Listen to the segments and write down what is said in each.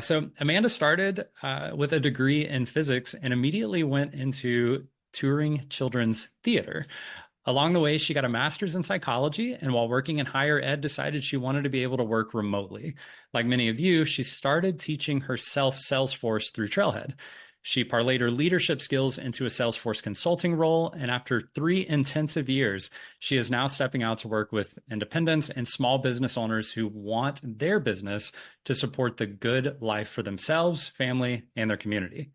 So Amanda started with a degree in physics and immediately went into touring children's theater. Along the way, she got a master's in psychology, and while working in higher ed, decided she wanted to be able to work remotely. Like many of you, she started teaching herself Salesforce through Trailhead. She parlayed her leadership skills into a Salesforce consulting role, and after 3 intensive years, she is now stepping out to work with independents and small business owners who want their business to support the good life for themselves, family, and their community.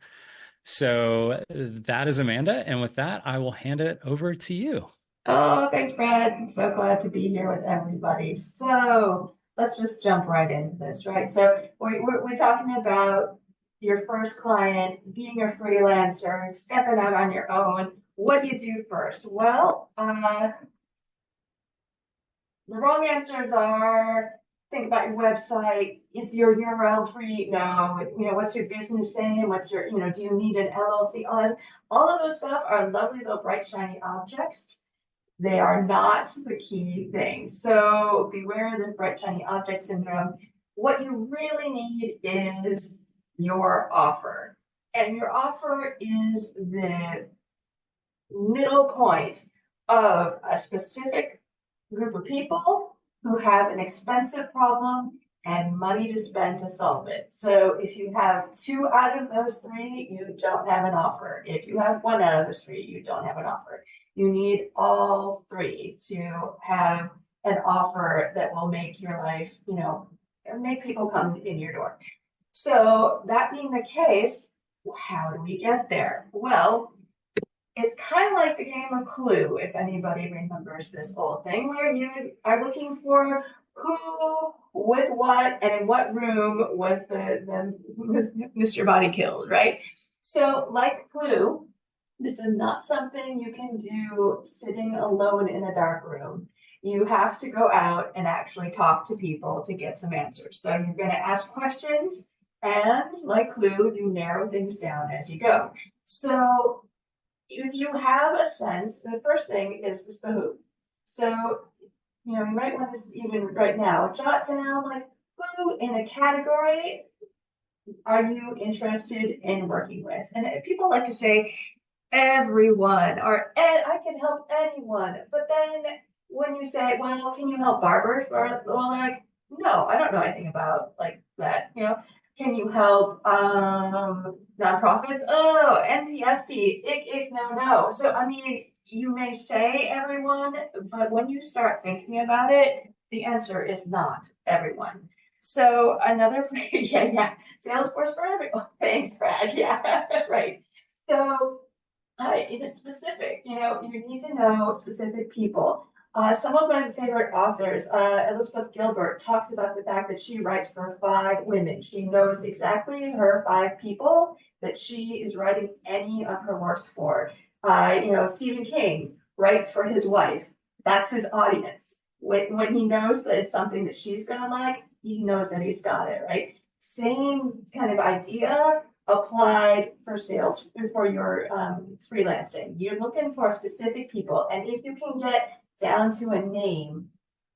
So that is Amanda, and with that, I will hand it over to you. Oh, thanks, Brad. I'm so glad to be here with everybody. So let's just jump right into this, right? So we're talking about your first client, being a freelancer, stepping out on your own. What do you do first? Well, the wrong answers are think about your website. Is your URL free? No. What's your business name? Do you need an LLC? All of those stuff are lovely little bright, shiny objects. They are not the key thing. So beware of the bright, shiny object syndrome. What you really need is your offer. And your offer is the middle point of a specific group of people who have an expensive problem and money to spend to solve it. So if you have two out of those three, you don't have an offer. If you have one out of those three, you don't have an offer. You need all three to have an offer that will make your life, make people come in your door. So that being the case, how do we get there? Well, it's kind of like the game of Clue, if anybody remembers this old thing, where you are looking for who, with what, and in what room was Mr. Body killed, right? So, like Clue, this is not something you can do sitting alone in a dark room. You have to go out and actually talk to people to get some answers. So you're going to ask questions, and like Clue, you narrow things down as you go. So if you have a sense, the first thing is the who. So, you might want to even right now jot down like who in a category are you interested in working with? And people like to say everyone or I can help anyone. But then when you say, well, can you help barbers? Well, like, no, I don't know anything about like that. Can you help nonprofits? Oh, NPSP, ick, no, no. So I mean, you may say everyone, but when you start thinking about it, the answer is not everyone. So another, yeah, Salesforce for everyone. Thanks, Brad. Yeah, right. So is it specific? You need to know specific people. Some of my favorite authors, Elizabeth Gilbert, talks about the fact that she writes for 5 women. She knows exactly her 5 people that she is writing any of her works for. Stephen King writes for his wife. That's his audience. When he knows that it's something that she's going to like, he knows that he's got it, right? Same kind of idea applied for sales for your freelancing. You're looking for specific people, and if you can get down to a name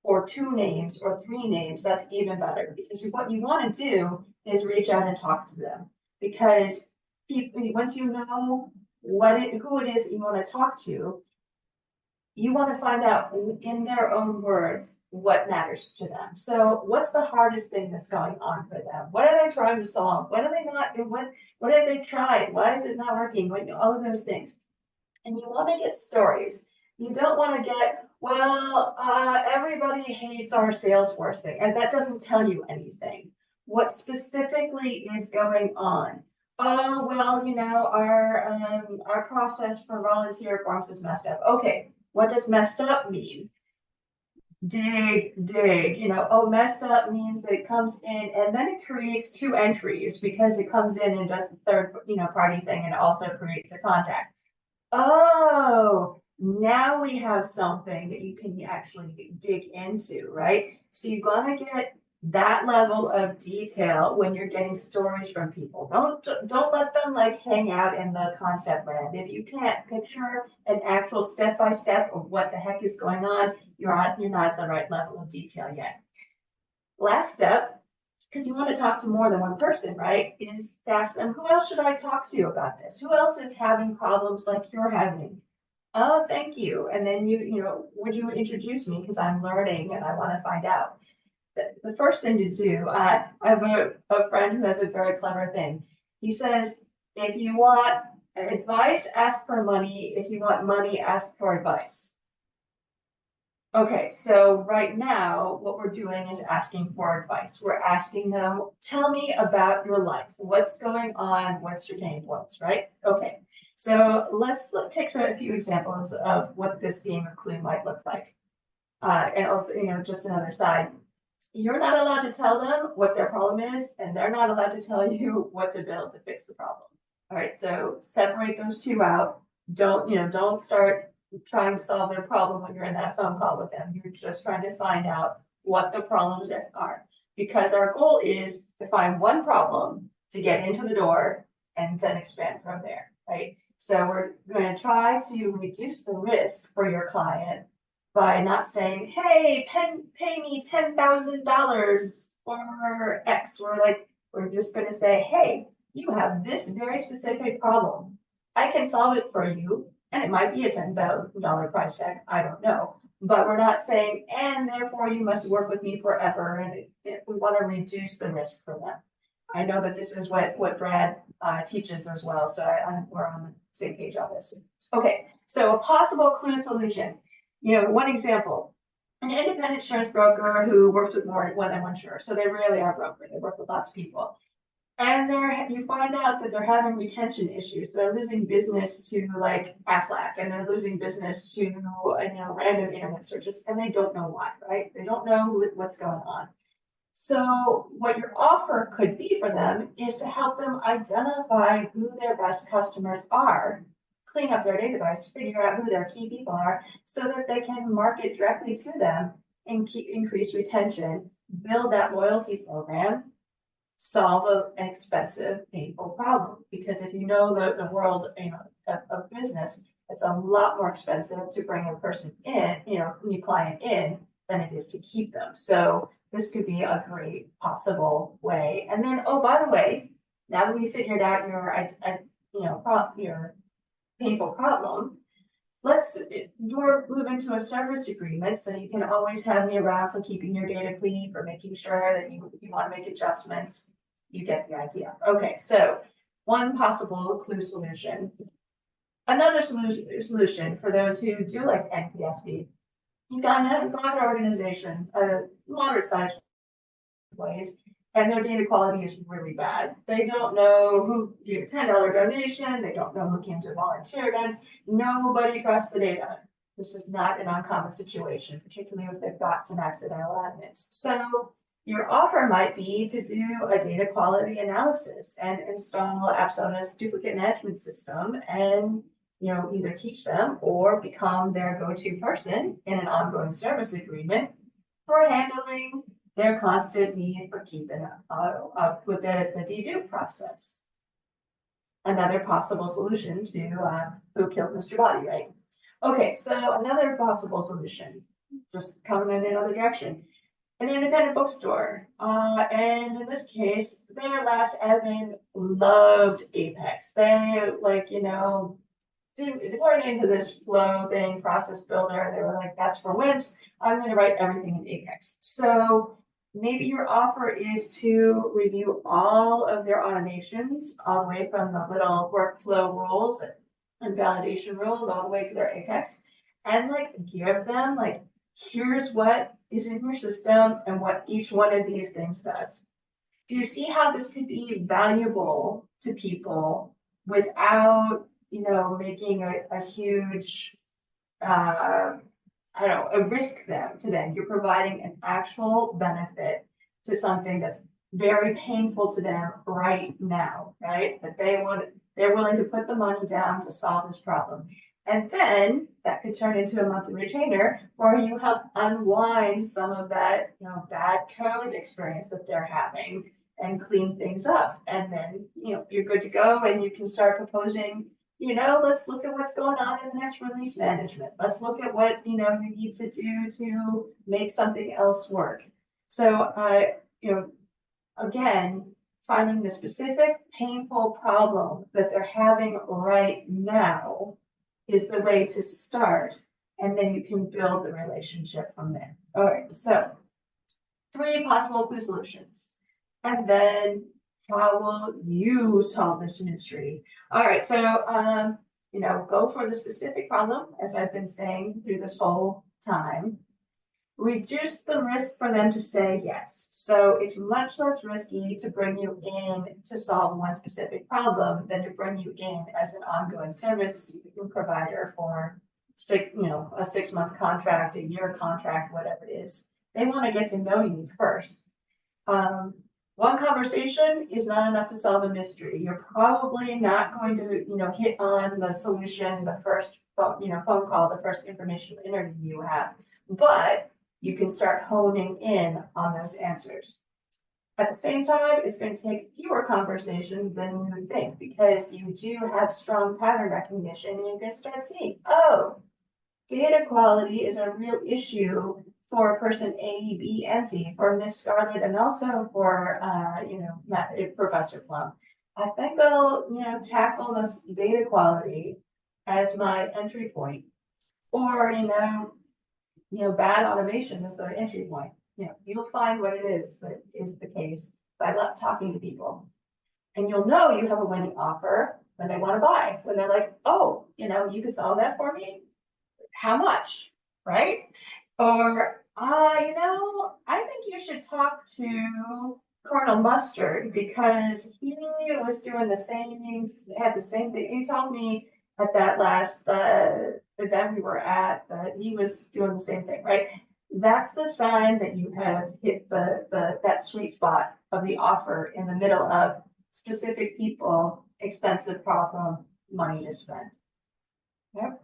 or 2 names or 3 names, that's even better, because what you want to do is reach out and talk to them, because people, once you know who it is that you want to talk to, you want to find out in their own words what matters to them. So what's the hardest thing that's going on for them? What are they trying to solve? What are they not? What have they tried? Why is it not working? All of those things. And you want to get stories. You don't want to get, well, everybody hates our Salesforce thing, and that doesn't tell you anything. What specifically is going on? Oh, well, our process for volunteer forms is messed up. Okay, what does messed up mean? Dig. Messed up means that it comes in and then it creates 2 entries because it comes in and does the third, party thing, and it also creates a contact. Oh, now we have something that you can actually dig into, right? So you're going to get that level of detail when you're getting stories from people. Don't let them like hang out in the concept land. If you can't picture an actual step by step of what the heck is going on, you're not at the right level of detail yet. Last step, because you want to talk to more than one person, right? Is to ask them, who else should I talk to about this? Who else is having problems like you're having? Oh, thank you. And then would you introduce me? Because I'm learning and I want to find out. The first thing to do, I have a friend who has a very clever thing. He says, if you want advice, ask for money. If you want money, ask for advice. Okay, so right now, what we're doing is asking for advice. We're asking them, tell me about your life. What's going on? What's your pain points, right? Okay, so let's take a few examples of what this game of Clue might look like. And also, just another side. You're not allowed to tell them what their problem is, and they're not allowed to tell you what to build to fix the problem. All right, so separate those two out. Don't start trying to solve their problem when you're in that phone call with them. You're just trying to find out what the problems are. Because our goal is to find one problem to get into the door and then expand from there, right? So we're going to try to reduce the risk for your client by not saying, hey, pay me $10,000 for X. We're just going to say, hey, you have this very specific problem. I can solve it for you. And it might be a $10,000 price tag. I don't know. But we're not saying, and therefore you must work with me forever. And we want to reduce the risk for them. I know that this is what Brad teaches as well. So we're on the same page on this. Okay, so a possible Clue solution. One example, an independent insurance broker who works with more than one insurer. So they really are a broker. They work with lots of people. And you find out that they're having retention issues. They're losing business to like Aflac, and they're losing business to random internet searches, and they don't know why, right? They don't know what's going on. So what your offer could be for them is to help them identify who their best customers are, clean up their database, figure out who their key people are, so that they can market directly to them and increase retention, build that loyalty program, solve an expensive, painful problem. Because if you know the world of business, it's a lot more expensive to bring a person in, new client in, than it is to keep them. So this could be a great possible way. And then, oh, by the way, now that we figured out your painful problem, let's move into a service agreement so you can always have me around for keeping your data clean, for making sure that if you want to make adjustments, you get the idea. Okay, so one possible Clue solution. Another solution for those who do like NPSB, you've got a nonprofit organization, a moderate-sized employees, and their data quality is really bad. They don't know who gave a $10 donation. They don't know who came to volunteer events. Nobody trusts the data. This is not an uncommon situation, particularly if they've got some accidental admins. So your offer might be to do a data quality analysis and install Apsona's duplicate management system and either teach them or become their go-to person in an ongoing service agreement for handling their constant need for keeping up with the dedupe process. Another possible solution to who killed Mr. Body, right? Okay, so another possible solution, just coming in another direction. An independent bookstore. And in this case, their last admin loved Apex. They weren't into this flow thing, process builder. They were like, that's for wimps. I'm going to write everything in Apex. So maybe your offer is to review all of their automations, all the way from the little workflow rules and validation rules, all the way to their Apex, and give them here's what is in your system and what each one of these things does. Do you see how this could be valuable to people without making a huge, a risk to them? You're providing an actual benefit to something that's very painful to them right now, right? That they're willing to put the money down to solve this problem. And then that could turn into a monthly retainer where you help unwind some of that, bad code experience that they're having and clean things up. And then, you're good to go and you can start proposing, let's look at what's going on in the next release management. Let's look at what, you need to do to make something else work. So, again, finding the specific painful problem that they're having right now is the way to start. And then you can build the relationship from there. All right, so 3 possible food solutions. And then how will you solve this mystery? All right, so go for the specific problem, as I've been saying through this whole time. Reduce the risk for them to say yes. So it's much less risky to bring you in to solve one specific problem than to bring you in as an ongoing service provider for a 6-month contract, a year contract, whatever it is. They want to get to know you first. One conversation is not enough to solve a mystery. You're probably not going to, hit on the solution the first, phone call, the first informational interview you have, but you can start honing in on those answers. At the same time, it's going to take fewer conversations than you would think because you do have strong pattern recognition and you're going to start seeing, oh, data quality is a real issue for person A, B, and C, for Miss Scarlett, and also for Professor Plum. I think I'll tackle this data quality as my entry point, or bad automation is their entry point. You'll find what it is that is the case by talking to people, and you'll know you have a winning offer when they want to buy. When they're like, oh, you could solve that for me. How much, right? Or, I think you should talk to Colonel Mustard because he was doing had the same thing. He told me at that last event we were at that he was doing the same thing, right? That's the sign that you have hit that sweet spot of the offer in the middle of specific people, expensive problem, money to spend. Yep.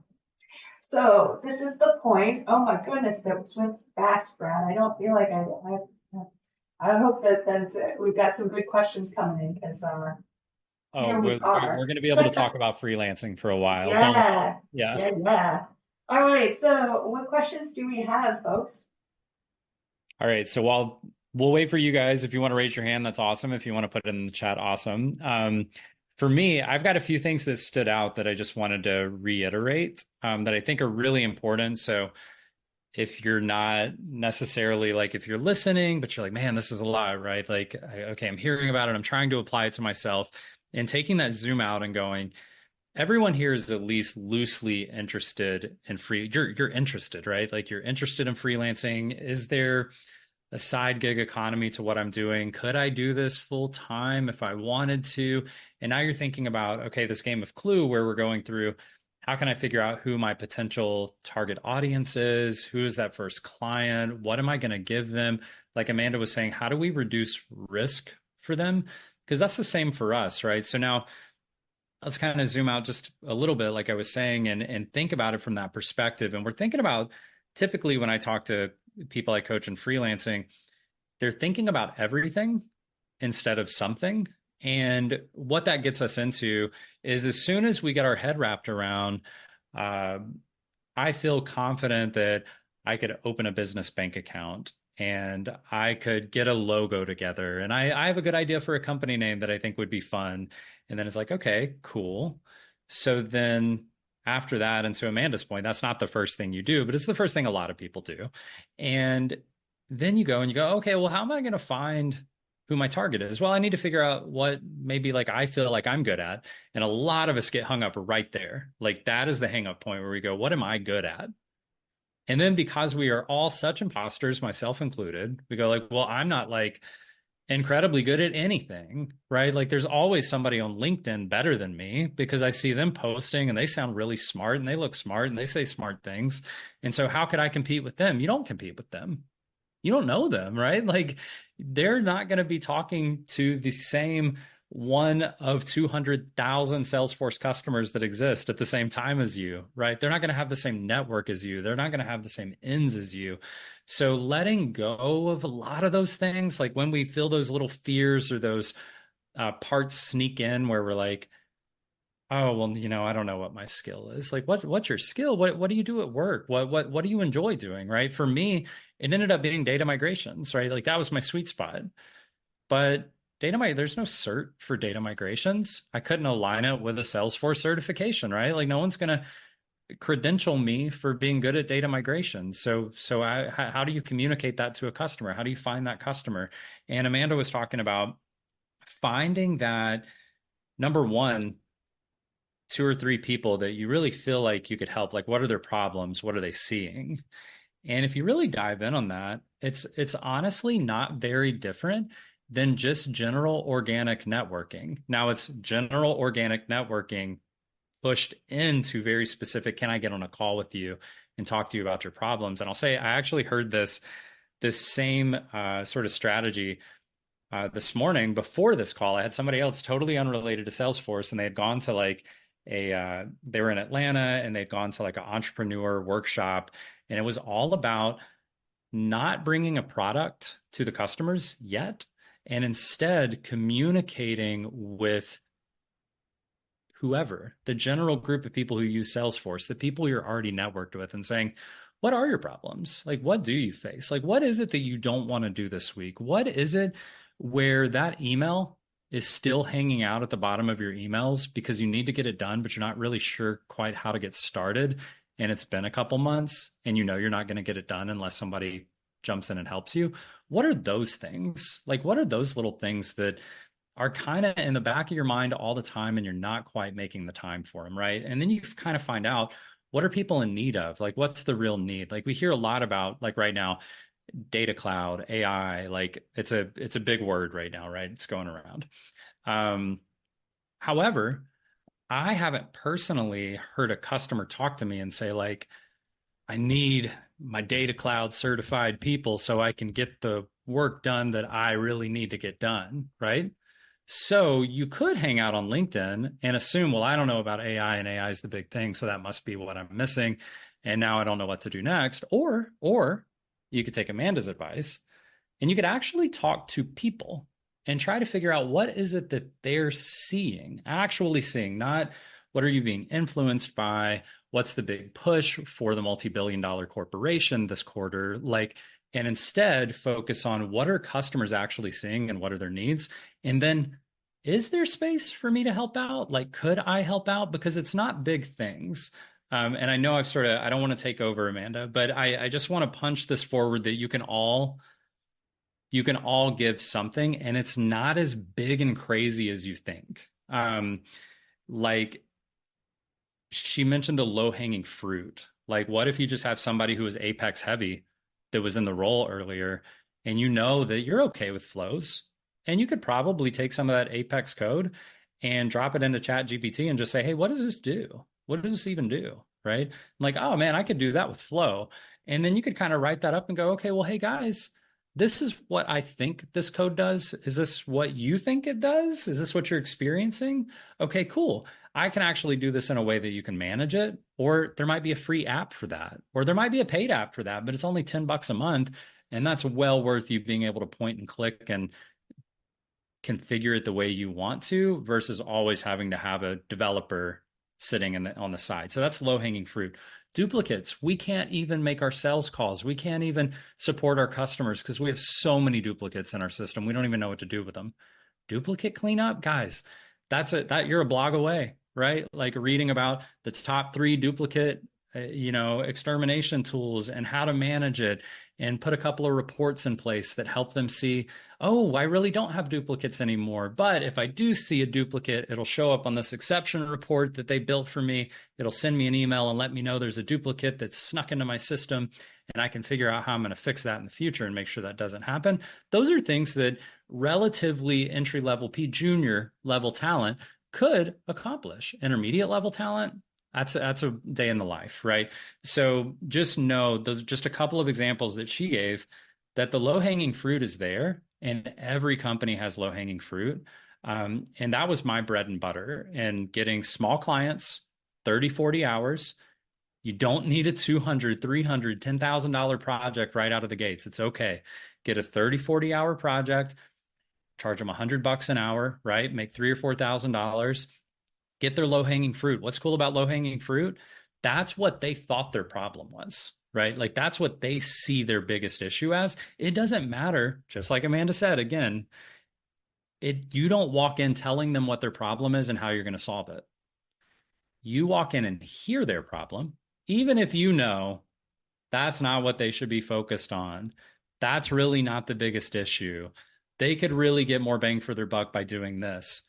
So this is the point. Oh my goodness, that went fast, Brad. I don't feel like I hope that we've got some good questions coming in because here we are. We're going to be able to talk about freelancing for a while. Yeah, Yeah. yeah. All right. So what questions do we have, folks? All right. So we'll wait for you guys. If you want to raise your hand, that's awesome. If you want to put it in the chat, awesome. For me, I've got a few things that stood out that I just wanted to reiterate that I think are really important. So if you're not necessarily if you're listening, but you're like, man, this is a lot, right? Okay, I'm hearing about it. I'm trying to apply it to myself and taking that zoom out and going, everyone here is at least loosely interested in you're interested, right? You're interested in freelancing. Is there a side gig economy to what I'm doing? Could I do this full time if I wanted to? And now you're thinking about, okay, this game of Clue where we're going through, how can I figure out who my potential target audience is? Who is that first client? What am I going to give them? Like Amanda was saying, how do we reduce risk for them? Because that's the same for us, right? So now let's kind of zoom out just a little bit, like I was saying, and think about it from that perspective. And we're thinking about, typically when I talk to people I coach in freelancing, they're thinking about everything instead of something. And what that gets us into is as soon as we get our head wrapped around, I feel confident that I could open a business bank account and I could get a logo together. And I have a good idea for a company name that I think would be fun. And then it's like, okay, cool. So then after that, and to Amanda's point, that's not the first thing you do, but it's the first thing a lot of people do. And then you go, okay, well, how am I going to find who my target is? Well, I need to figure out what maybe I feel like I'm good at. And a lot of us get hung up right there. That is the hang up point where we go, what am I good at? And then because we are all such imposters, myself included, we go well, I'm not incredibly good at anything, right? There's always somebody on LinkedIn better than me because I see them posting and they sound really smart and they look smart and they say smart things. And so how could I compete with them? You don't compete with them. You don't know them, right? They're not going to be talking to the same one of 200,000 Salesforce customers that exist at the same time as you, right? They're not going to have the same network as you. They're not going to have the same ends as you. So letting go of a lot of those things, when we feel those little fears or those parts sneak in where we're oh, well, I don't know what my skill is. What's your skill? What do you do at work? What do you enjoy doing, right? For me, it ended up being data migrations, right? That was my sweet spot. but there's no cert for data migrations. I couldn't align it with a Salesforce certification, right? Like no one's going to credential me for being good at data migration. How do you communicate that to a customer? How do you find that customer? And Amanda was talking about finding that number one, two or three people that you really feel like you could help. Like, what are their problems? What are they seeing? And if you really dive in on that, it's honestly not very different than just general organic networking. Now it's general organic networking pushed into very specific, can I get on a call with you and talk to you about your problems? And I'll say I actually heard this same sort of strategy this morning before this call. I had somebody else totally unrelated to Salesforce, and they had gone to like they were in Atlanta and they'd gone to like an entrepreneur workshop, and it was all about not bringing a product to the customers yet, and instead communicating with whoever, the general group of people who use Salesforce, the people you're already networked with, and saying, what are your problems? Like, what do you face? Like, what is it that you don't want to do this week? What is it where that email is still hanging out at the bottom of your emails because you need to get it done, but you're not really sure quite how to get started? And it's been a couple months and you know you're not going to get it done unless somebody jumps in and helps you. What are those things? Like, what are those little things that are kind of in the back of your mind all the time and you're not quite making the time for them, right? And then you kind of find out, what are people in need of? Like, what's the real need? Like, we hear a lot about, like right now, data cloud, AI, like it's a big word right now, right? It's going around. Um, However, I haven't personally heard a customer talk to me and say, like, I need my data cloud certified people so I can get the work done that I really need to get done, right? So you could hang out on LinkedIn and assume, well, I don't know about AI and AI is the big thing, so that must be what I'm missing. And now I don't know what to do next. Or you could take Amanda's advice and you could actually talk to people and try to figure out what is it that they're seeing, actually seeing, not what are you being influenced by, what's the big push for the multi-billion-dollar corporation this quarter, like, and instead focus on what are customers actually seeing and what are their needs. And then is there space for me to help out? Like, could I help out? Because it's not big things. And I know I don't want to take over, Amanda, but I just want to punch this forward that you can all give something and it's not as big and crazy as you think. Like she mentioned the low hanging fruit. Like, what if you just have somebody who is Apex heavy that was in the role earlier, and you know that you're okay with flows, and you could probably take some of that Apex code and drop it into Chat GPT and just say, hey, what does this do? What does this even do? Right? Like, oh man, I could do that with flow. And then you could kind of write that up and go, okay, well, hey guys, this is what I think this code does. Is this what you think it does? Is this what you're experiencing? Okay, cool. I can actually do this in a way that you can manage it, or there might be a free app for that, or there might be a paid app for that, but it's only $10 a month. And that's well worth you being able to point and click and configure it the way you want to versus always having to have a developer sitting on the side. So that's low hanging fruit. Duplicates. We can't even make our sales calls. We can't even support our customers because we have so many duplicates in our system. We don't even know what to do with them. Duplicate cleanup, guys. That you're a blog away, right? Like reading about the top 3 duplicate, extermination tools and how to manage it, and put a couple of reports in place that help them see, oh, I really don't have duplicates anymore. But if I do see a duplicate, it'll show up on this exception report that they built for me. It'll send me an email and let me know there's a duplicate that's snuck into my system, and I can figure out how I'm going to fix that in the future and make sure that doesn't happen. Those are things that relatively entry level, junior level talent could accomplish. Intermediate level talent, that's a day in the life, right? So just know those are just a couple of examples that she gave, that the low hanging fruit is there, and every company has low hanging fruit. And that was my bread and butter, and getting small clients, 30, 40 hours. You don't need a $200, $300, $10,000 project right out of the gates. It's okay. Get a 30, 40 hour project, charge them $100 an hour, right? Make $3,000 or $4,000. Get their low hanging fruit. What's cool about low hanging fruit? That's what they thought their problem was, right? Like that's what they see their biggest issue as. It doesn't matter, just like Amanda said, again, You don't walk in telling them what their problem is and how you're going to solve it. You walk in and hear their problem, even if you know that's not what they should be focused on. That's really not the biggest issue. They could really get more bang for their buck by doing this.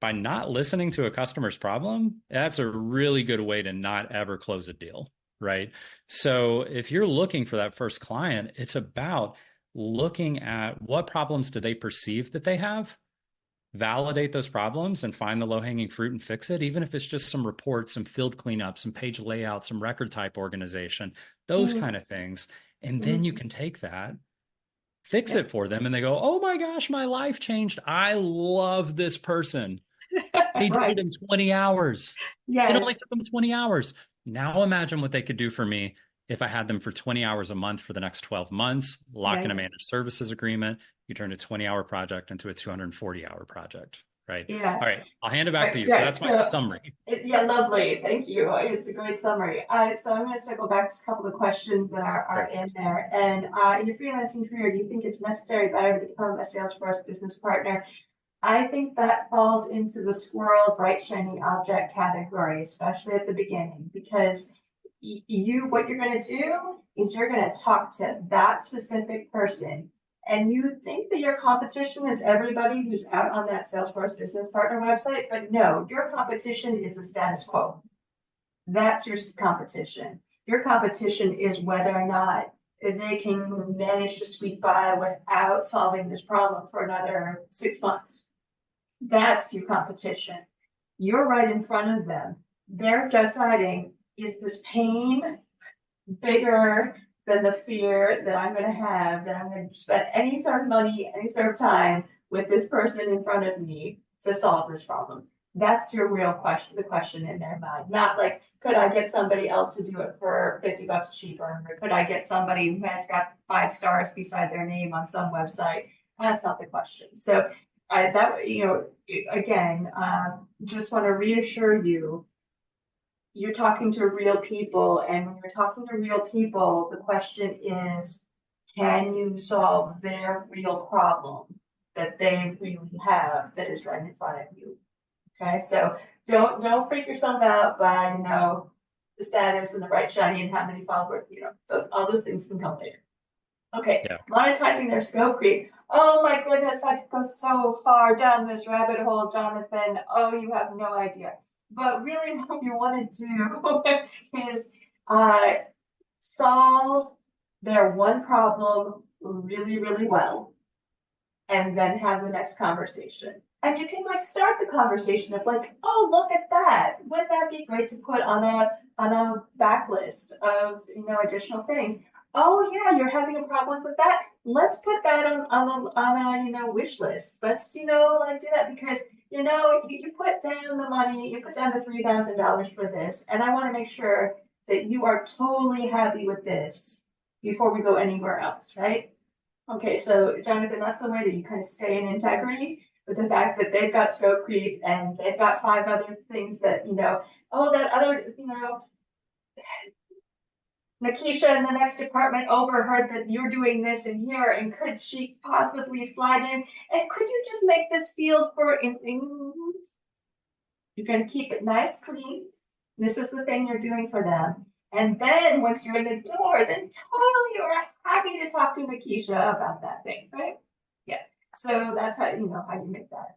By not listening to a customer's problem, that's a really good way to not ever close a deal, right? So if you're looking for that first client, it's about looking at what problems do they perceive that they have, validate those problems and find the low-hanging fruit and fix it, even if it's just some reports, some field cleanup, some page layout, some record type organization, those Mm-hmm. kind of things. And then you Mm-hmm. can take that, fix Yeah. it for them, and they go, oh my gosh, my life changed. I love this person. They did it Right. in 20 hours. It only Yes. took them 20 hours. Now imagine what they could do for me if I had them for 20 hours a month for the next 12 months, lock in a Right. managed services agreement. You turn a 20-hour project into a 240-hour project, right? Yeah. All right, I'll hand it back to Right. you. So Right. that's my So, summary. yeah, lovely. Thank you. It's a great summary. So I'm going to circle back to a couple of questions that are Perfect. in there. And in your freelancing career, do you think it's necessary better to become a Salesforce business partner? I think that falls into the squirrel bright shiny object category, especially at the beginning, because what you're going to do is you're going to talk to that specific person. And you think that your competition is everybody who's out on that Salesforce business partner website, but no, your competition is the status quo. That's your competition. Your competition is whether or not they can manage to squeak by without solving this problem for another 6 months. That's your competition. You're right in front of them. They're deciding, is this pain bigger than the fear that I'm going to have, that I'm going to spend any sort of money, any sort of time with this person in front of me to solve this problem? That's your real question, the question in their mind. Not like, could I get somebody else to do it for $50 cheaper? Or could I get somebody who has got 5 stars beside their name on some website? That's not the question. So again, just want to reassure you, you're talking to real people, and when you're talking to real people, the question is, can you solve their real problem that they really have that is right in front of you? Okay, so don't freak yourself out by the status and the bright shiny and how many followers. All those things can come later. Okay, Yeah. monetizing their scope creep. Oh my goodness, I could go so far down this rabbit hole, Jonathan. Oh, you have no idea. But really, what you want to do is uh, solve their one problem really, really well, and then have the next conversation. And you can like start the conversation of like, oh, look at that. Wouldn't that be great to put on a backlist of additional things? Oh yeah, you're having a problem with that. Let's put that on a wish list. Let's like do that because you put down the money, you put down the $3,000 for this, and I want to make sure that you are totally happy with this before we go anywhere else, right? Okay, so Jonathan, that's the way that you kind of stay in integrity with the fact that they've got scope creep and they've got 5 other things that, oh, that other, Nakisha in the next department overheard that you're doing this in here, and could she possibly slide in? And could you just make this field for, you're going to keep it nice, clean. This is the thing you're doing for them. And then once you're in the door, then totally you're happy to talk to Nakisha about that thing, right? Yeah. So that's how you make that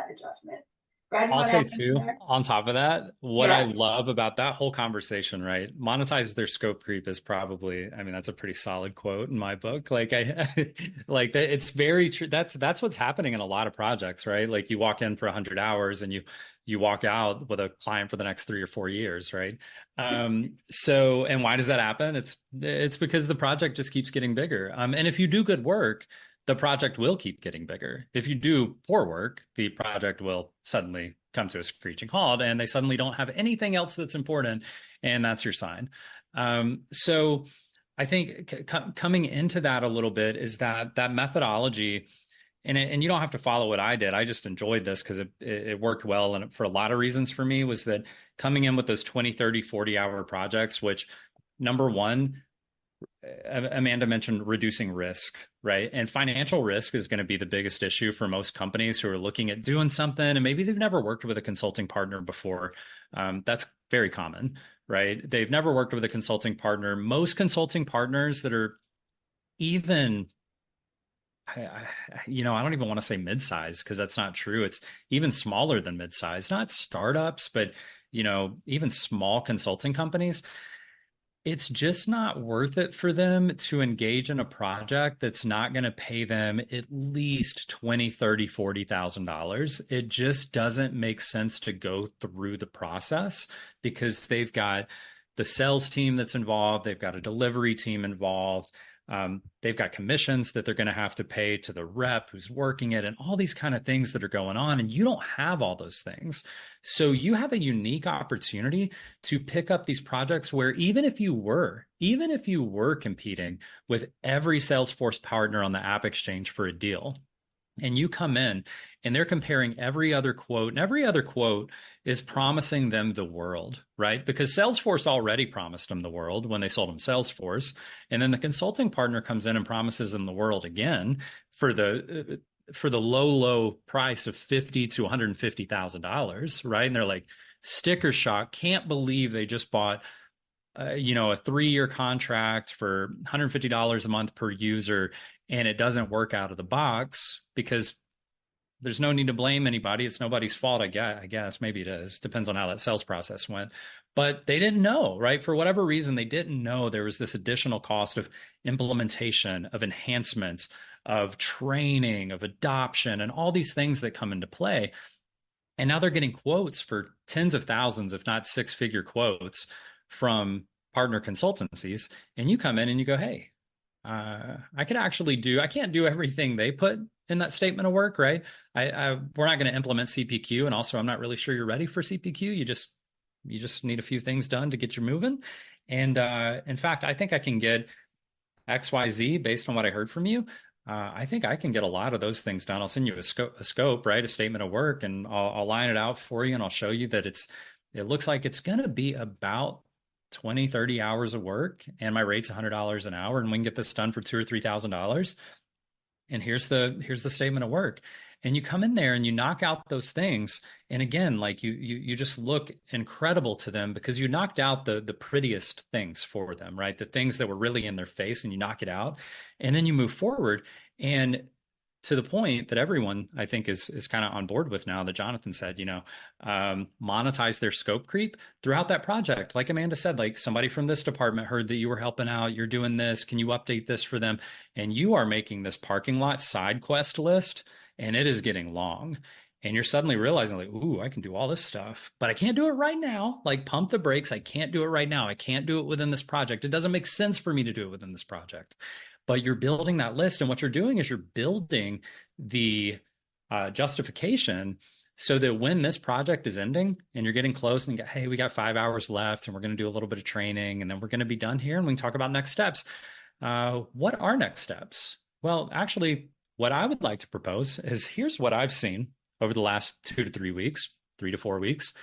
adjustment. Brad, you I'll want to say add anything too, there? on top of that, what I Yeah. love about that whole conversation, right? Monetize their scope creep is probably, I mean, that's a pretty solid quote in my book. Like like that, it's very true. That's what's happening in a lot of projects, right? Like you walk in for 100 hours and you walk out with a client for the next 3 or 4 years, right? So, and why does that happen? It's because the project just keeps getting bigger. And if you do good work, the project will keep getting bigger. If you do poor work, the project will suddenly come to a screeching halt and they suddenly don't have anything else that's important. And that's your sign. So I think coming into that a little bit is that methodology, and you don't have to follow what I did. I just enjoyed this because it worked well. And for a lot of reasons for me was that coming in with those 20, 30, 40 hour projects, which number one, Amanda mentioned reducing risk, right? And financial risk is going to be the biggest issue for most companies who are looking at doing something and maybe they've never worked with a consulting partner before. That's very common, right? They've never worked with a consulting partner. Most consulting partners that are even, I don't even want to say mid-size because that's not true. It's even smaller than mid-size, not startups, but even small consulting companies, it's just not worth it for them to engage in a project that's not going to pay them at least 20, 30, $40,000. It just doesn't make sense to go through the process because they've got the sales team that's involved, they've got a delivery team involved, they've got commissions that they're going to have to pay to the rep who's working it, and all these kind of things that are going on. And you don't have all those things. So you have a unique opportunity to pick up these projects where even if you were competing with every Salesforce partner on the App Exchange for a deal, and you come in and they're comparing every other quote, and every other quote is promising them the world, right? Because Salesforce already promised them the world when they sold them Salesforce. And then the consulting partner comes in and promises them the world again for the low price of $50,000 to $150,000, right? And they're like sticker shock, can't believe they just bought a 3-year contract for $150 a month per user, and it doesn't work out of the box because there's no need to blame anybody. It's nobody's fault, I guess. Maybe it is. Depends on how that sales process went. But they didn't know, right? For whatever reason, they didn't know there was this additional cost of implementation, of enhancement, of training, of adoption, and all these things that come into play. And now they're getting quotes for tens of thousands, if not six-figure quotes from partner consultancies. And you come in and you go, hey, I can't do everything they put in that statement of work, right? We're not going to implement CPQ. And also, I'm not really sure you're ready for CPQ. You just need a few things done to get you moving. And in fact, I think I can get XYZ based on what I heard from you. I think I can get a lot of those things done. I'll send you a scope, right? A statement of work, and I'll line it out for you. And I'll show you that it looks like it's going to be about 20, 30 hours of work, and my rate's $100 an hour, and we can get this done for $2,000 or $3,000. And here's the statement of work. And you come in there and you knock out those things. And again, like you just look incredible to them because you knocked out the prettiest things for them, right? The things that were really in their face, and you knock it out. And then you move forward. And to the point that everyone, I think, is kind of on board with now that Jonathan said, monetize their scope creep throughout that project. Like Amanda said, like somebody from this department heard that you were helping out, you're doing this, can you update this for them? And you are making this parking lot side quest list, and it is getting long. And you're suddenly realizing like, ooh, I can do all this stuff, but I can't do it right now. Like pump the brakes. I can't do it right now. I can't do it within this project. It doesn't make sense for me to do it within this project. But you're building that list. And what you're doing is you're building the justification so that when this project is ending and you're getting close and you go, hey, we got 5 hours left and we're going to do a little bit of training and then we're going to be done here and we can talk about next steps. What are next steps? Well, actually, what I would like to propose is here's what I've seen over the last 2 to 3 weeks, 3 to 4 weeks.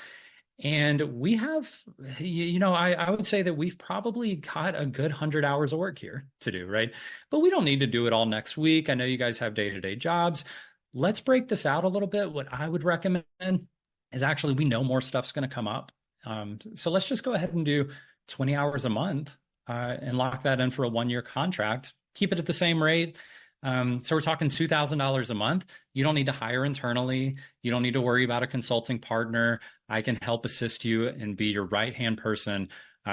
And we have, I would say that we've probably got a good 100 hours of work here to do, right? But we don't need to do it all next week. I know you guys have day-to-day jobs. Let's break this out a little bit. What I would recommend is actually we know more stuff's going to come up. So let's just go ahead and do 20 hours a month and lock that in for a 1-year contract. Keep it at the same rate. So we're talking $2,000 a month. You don't need to hire internally. You don't need to worry about a consulting partner. I can help assist you and be your right-hand person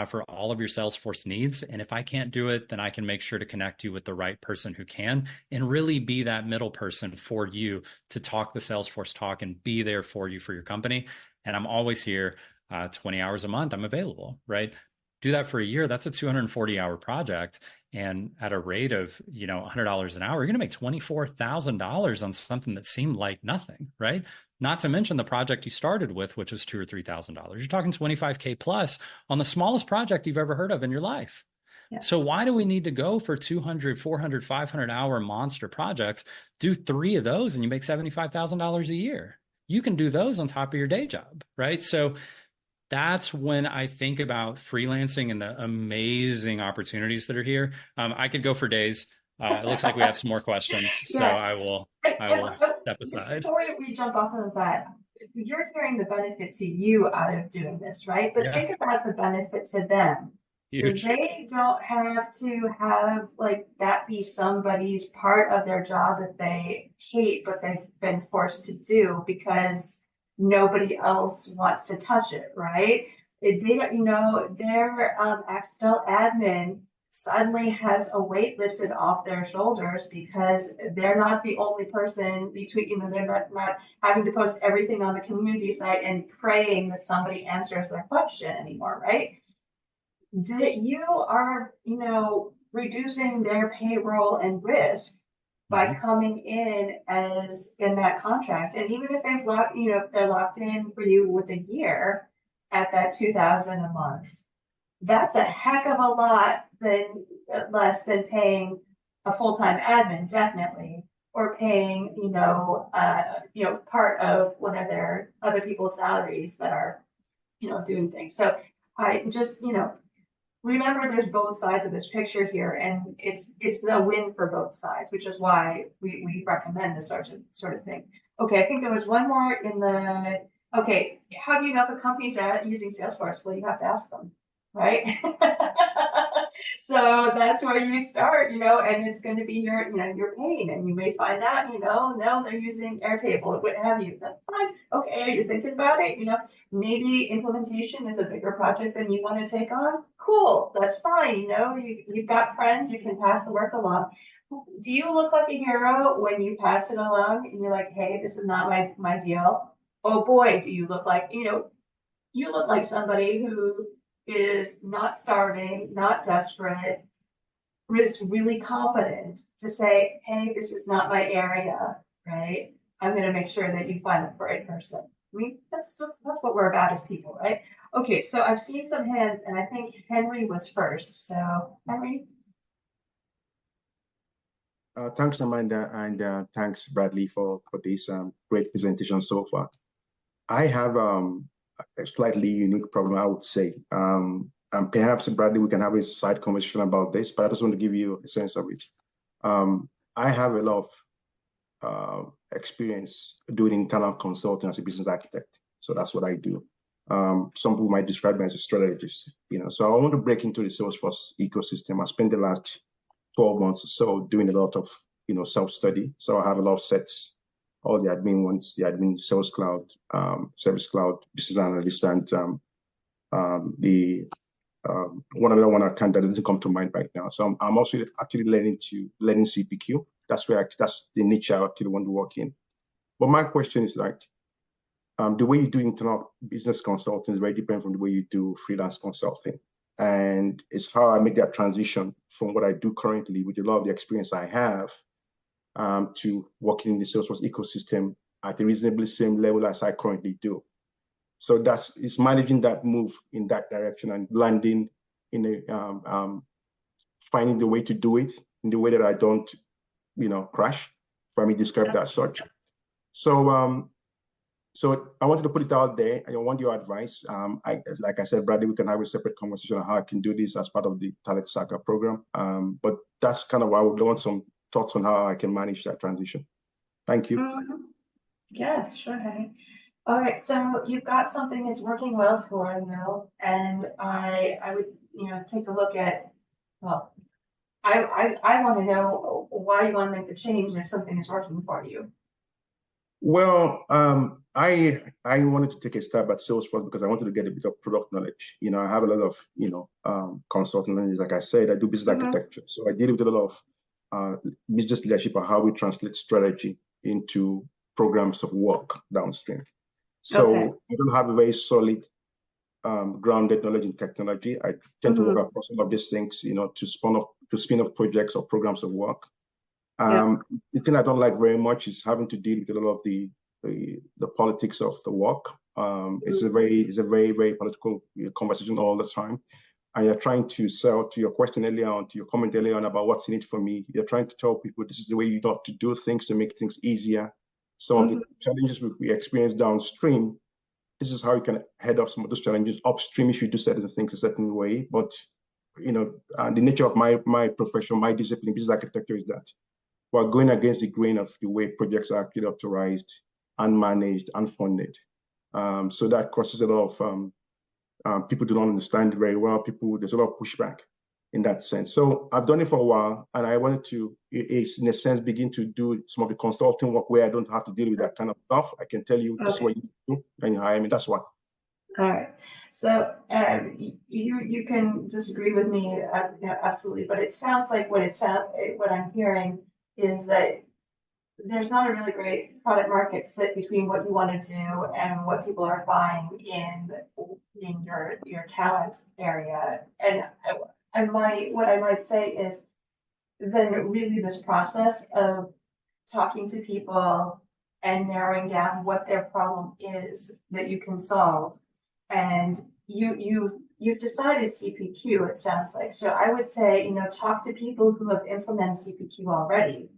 for all of your Salesforce needs. And if I can't do it, then I can make sure to connect you with the right person who can and really be that middle person for you to talk the Salesforce talk and be there for you for your company. And I'm always here 20 hours a month. I'm available, right? Do that for a year. That's a 240-hour project. And at a rate of, $100 an hour, you're going to make $24,000 on something that seemed like nothing, right? Not to mention the project you started with, which was $2,000 or $3,000. You're talking 25K plus on the smallest project you've ever heard of in your life. Yeah. So why do we need to go for 200, 400, 500-hour monster projects? Do 3 of those and you make $75,000 a year. You can do those on top of your day job, right? So that's when I think about freelancing and the amazing opportunities that are here. I could go for days. It looks like we have some more questions, so Yeah. I will step aside. Before we jump off of that, you're hearing the benefit to you out of doing this, right? But Yeah, think about the benefit to them. huge. They don't have to have like that be somebody's part of their job that they hate, but they've been forced to do because nobody else wants to touch it, right? They don't, their still admin suddenly has a weight lifted off their shoulders because they're not the only person between, they're not having to post everything on the community site and praying that somebody answers their question anymore, right? That you are, reducing their payroll and risk by Mhm. coming in as in that contract. And even if they've locked, if they're locked in for you with a year at that 2,000 a month, that's a heck of a lot than less than paying a full-time admin, definitely, or paying, part of one of their other people's salaries that are, doing things. So I just, remember there's both sides of this picture here, and it's a win for both sides, which is why we recommend this sort of thing. Okay, I think there was one more in the okay, how do you know if a company's using Salesforce? Well, you have to ask them, right? So that's where you start, and it's going to be your pain, and you may find out, no, they're using Airtable, what have you. That's fine. Okay, are you thinking about it? Maybe implementation is a bigger project than you want to take on. Cool, that's fine. You've got friends, you can pass the work along. Do you look like a hero when you pass it along and you're like, hey, this is not my deal? Oh boy, do you look like, you look like somebody who is not starving, not desperate, is really competent to say, hey, this is not my area, right? I'm going to make sure that you find the right person. I mean, that's what we're about as people, right? Okay, so I've seen some hands, and I think Henry was first. So Henry. Thanks, Amanda, and thanks, Bradley, for this great presentation so far. I have a slightly unique problem, I would say. And perhaps, Bradley, we can have a side conversation about this, but I just want to give you a sense of it. I have a lot of experience doing internal consulting as a business architect. So that's what I do. Some people might describe me as a strategist, So I want to break into the Salesforce ecosystem. I spent the last 12 months or so doing a lot of, self-study. So I have a lot of sets, all the admin ones, the admin sales cloud, service cloud, business analyst, and the one other one that doesn't come to mind right now. So I'm also actually learning CPQ. That's the niche I actually want to work in. But my question is the way you do internal business consulting is very different from the way you do freelance consulting. And it's how I make that transition from what I do currently with a lot of the experience I have to working in the Salesforce ecosystem at a reasonably same level as I currently do. So it's managing that move in that direction and landing in finding the way to do it in the way that I don't, crash, if I may describe that as such. So I wanted to put it out there. I want your advice. Like I said, Bradley, we can have a separate conversation on how I can do this as part of the Talent Saka program. But that's kind of why I would want some thoughts on how I can manage that transition. Thank you. Yes, sure, Henry. All right, so you've got something that's working well for you, and I would, take a look at, well, I want to know why you want to make the change if something is working for you. Well, I wanted to take a stab at Salesforce because I wanted to get a bit of product knowledge. I have a lot of, consulting knowledge. Like I said, I do business architecture. So I deal with a lot of business leadership and how we translate strategy into programs of work downstream. So I don't have a very solid grounded knowledge in technology. I tend to work across all of these things, to spin off projects or programs of work. The thing I don't like very much is having to deal with a lot of the politics of the work. It's a very, very political conversation all the time. And you're trying to sell to your question earlier on, to your comment earlier on about what's in it for me. You're trying to tell people this is the way you got to do things to make things easier. Some of the challenges we experience downstream this is how you can head off some of those challenges upstream if you do certain things a certain way. But the nature of my profession, my discipline, business architecture, is that we're going against the grain of the way projects are actually authorized and managed and funded. So that causes a lot of people do not understand it very well. There's a lot of pushback in that sense. So I've done it for a while, and I wanted to, in a sense, begin to do some of the consulting work where I don't have to deal with that kind of stuff. I can tell you this is what you do, and you hire me. That's why. All right. So you can disagree with me, absolutely, but it sounds like what I'm hearing is that there's not a really great product market fit between what you want to do and what people are buying in your talent area. And what I might say is then really this process of talking to people and narrowing down what their problem is that you can solve. And you've decided CPQ, it sounds like. So I would say, talk to people who have implemented CPQ already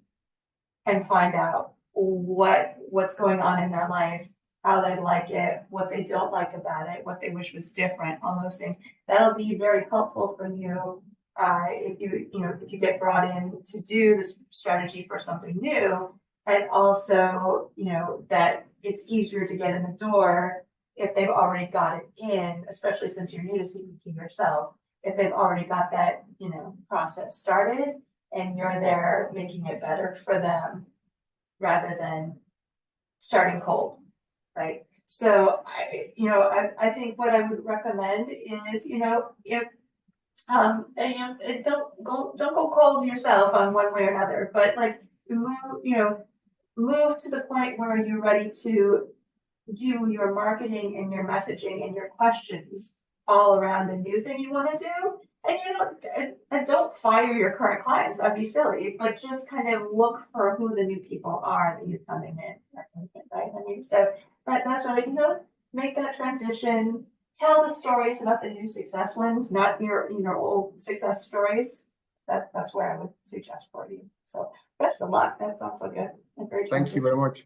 and find out what's going on in their life, how they like it, what they don't like about it, what they wish was different, all those things. That'll be very helpful for you if you get brought in to do this strategy for something new, and also that it's easier to get in the door if they've already got it in, especially since you're new to CPQ yourself. If they've already got that process started and you're there making it better for them rather than starting cold, right? So I think what I would recommend is if don't go cold yourself on one way or another, but like move to the point where you're ready to do your marketing and your messaging and your questions all around the new thing you want to do. And don't fire your current clients, that'd be silly, but just kind of look for who the new people are that you're coming in, right? I mean, so that's what make that transition. Tell the stories about the new success ones, not your old success stories. That's where I would suggest for you. So best of luck. That sounds like a great. Thank you very much.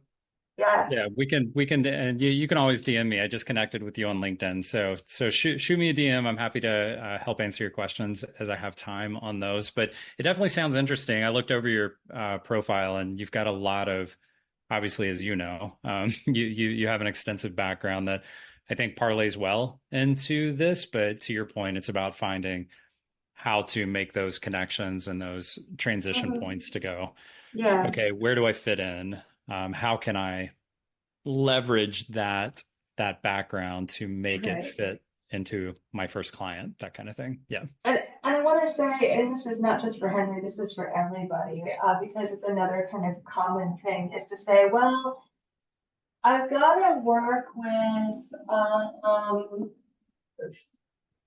Yeah, we can, and you can always DM me. I just connected with you on LinkedIn, so shoot me a DM. I'm happy to help answer your questions as I have time on those. But it definitely sounds interesting. I looked over your profile, and you've got a lot of, obviously, as you know, you have an extensive background that I think parlays well into this. But to your point, it's about finding how to make those connections and those transition points to go, okay, where do I fit in? How can I leverage that background to make it fit into my first client, that kind of thing? Yeah. And I want to say, and this is not just for Henry, this is for everybody, because it's another kind of common thing, is to say, well, I've got to work with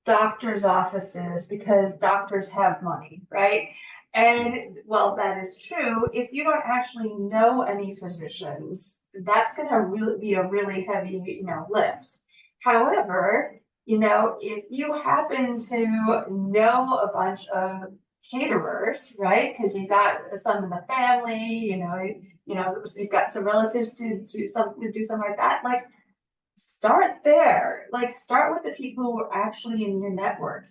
doctors' offices because doctors have money, right? And while that is true, if you don't actually know any physicians, that's going to really be a really heavy, lift. However, if you happen to know a bunch of caterers, right? Because you've got some in the family, so you've got some relatives to do something like that, like start there. Like start with the people who are actually in your network.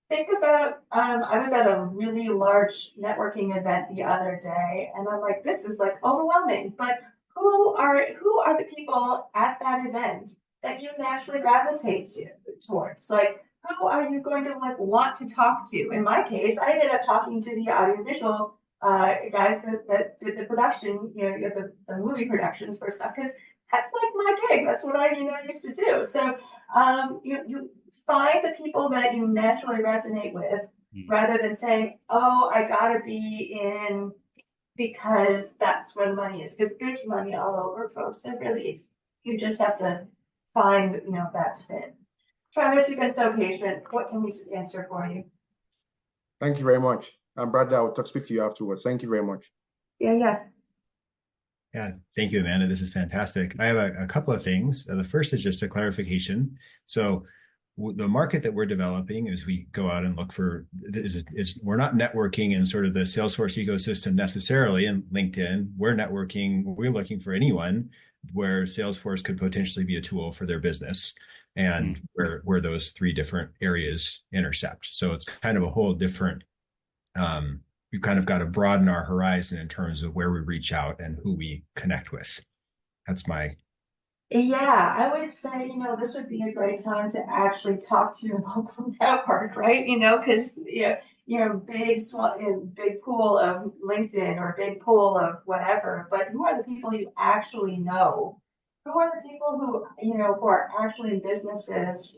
Think about, I was at a really large networking event the other day, and I'm like, this is like overwhelming, but who are the people at that event that you naturally gravitate towards? Like, who are you going to want to talk to? In my case, I ended up talking to the audiovisual guys that did the production, the movie productions for stuff, because that's like my gig. That's what I used to do. So you find the people that you naturally resonate with, rather than saying, oh, I gotta be in because that's where the money is. Because there's money all over, folks. There really is. You just have to find that fit. Travis, you've been so patient. What can we answer for you? Thank you very much. Brad, I'll speak to you afterwards. Thank you very much. Yeah. Yeah, thank you, Amanda. This is fantastic. I have a couple of things. The first is just a clarification. So the market that we're developing as we go out and look for is we're not networking in sort of the Salesforce ecosystem necessarily in LinkedIn. We're networking, we're looking for anyone where Salesforce could potentially be a tool for their business, and where those three different areas intersect. So it's kind of a whole different, we've kind of got to broaden our horizon in terms of where we reach out and who we connect with. That's my. Yeah, I would say, this would be a great time to actually talk to your local network, right? Because big pool of LinkedIn or big pool of whatever, but who are the people you actually know? Who are the people who are actually in businesses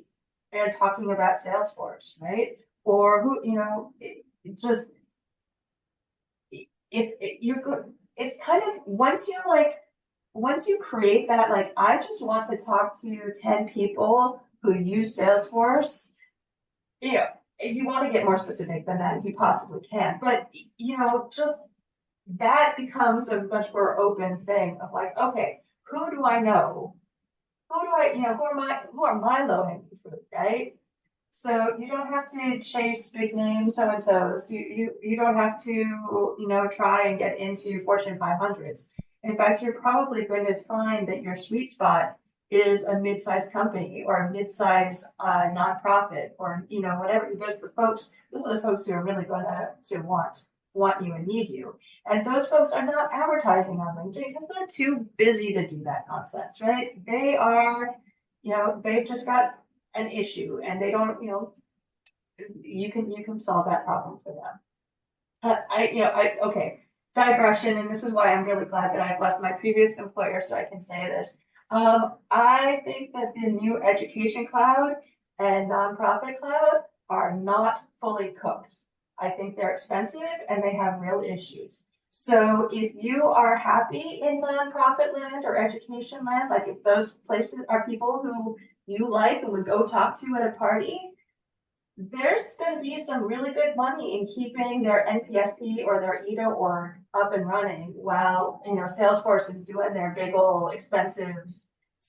and talking about Salesforce, right? Or who, just if you're good, it's kind of once you create that, like, I just want to talk to 10 people who use Salesforce, you want to get more specific than that if you possibly can. But, just that becomes a much more open thing of like, okay, who do I know? Who are my low-hanging fruit, right? So you don't have to chase big name so-and-sos. You don't have to, try and get into Fortune 500s. In fact, you're probably going to find that your sweet spot is a mid-sized company or a mid-sized nonprofit or, whatever. Those are the folks who are really going to want you and need you. And those folks are not advertising on LinkedIn because they're too busy to do that nonsense, right? They are, they've just got an issue and they don't, you can solve that problem for them. Okay, digression, and this is why I'm really glad that I've left my previous employer so I can say this. I think that the new education cloud and nonprofit cloud are not fully cooked. I think they're expensive and they have real issues. So if you are happy in nonprofit land or education land, like if those places are people who you like and would go talk to at a party, there's going to be some really good money in keeping their NPSP or their EDA org up and running while, Salesforce is doing their big old expensive